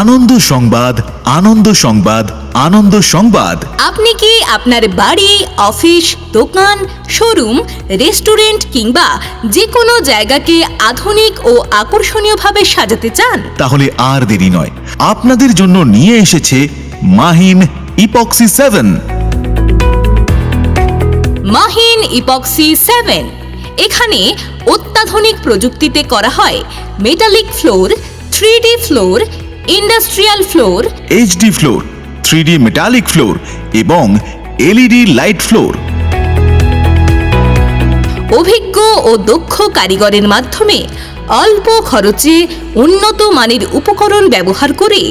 আনন্দ সংবাদ, আনন্দ সংবাদ, আনন্দ সংবাদ। আপনি কি আপনার বাড়ি, অফিস, দোকান, শোরুম, রেস্টুরেন্ট কিংবা যে কোনো জায়গাকে আধুনিক ও আকর্ষণীয়ভাবে সাজাতে চান? তাহলে আর দেরি নয়, আপনাদের জন্য নিয়ে এসেছে মাহিম ইপক্সি 7। মাহিন ইপক্সি 7 এখানে অত্যাধুনিক প্রযুক্তিতে করা হয় metallic floor, 3D floor, industrial floor, HD floor, 3D metallic floor এবং এলইডি লাইট ফ্লোর। অভিজ্ঞ ও দক্ষ কারিগরের মাধ্যমে অল্প খরচে উন্নত মানের উপকরণ ব্যবহার করে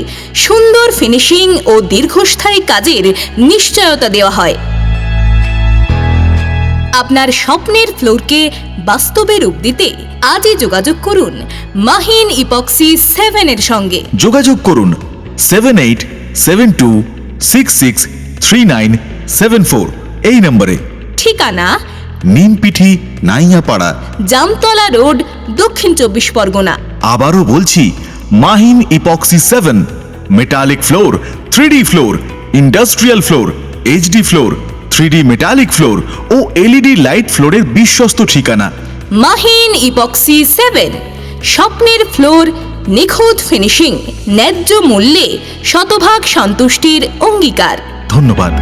সুন্দর ফিনিশিং ও দীর্ঘস্থায়ী কাজের নিশ্চয়তা দেওয়া হয়। আপনার স্বপ্নের ফ্লোরকে বাস্তবে রূপ দিতে আজই যোগাযোগ করুন মাহিন ইপক্সি 7 এর সঙ্গে। যোগাযোগ করুন 7872663974 এই নম্বরে। ঠিকানা নিমপিঠি, নাইয়াপাড়া, জামতলা রোড, দক্ষিণ 24 পরগনা। আবারও বলছি, Mahim epoxy 7, metallic floor, 3D floor, industrial floor, HD floor, 3D metallic floor ও এলইডি লাইট ফ্লোরের বিশ্বস্ত ঠিকানা। মাহিন ইপক্সি 7, স্বপ্নের ফ্লোর, নিখুঁত ফিনিশিং, ন্যায্য মূল্যে শতভাগ সন্তুষ্টির অঙ্গীকার। ধন্যবাদ।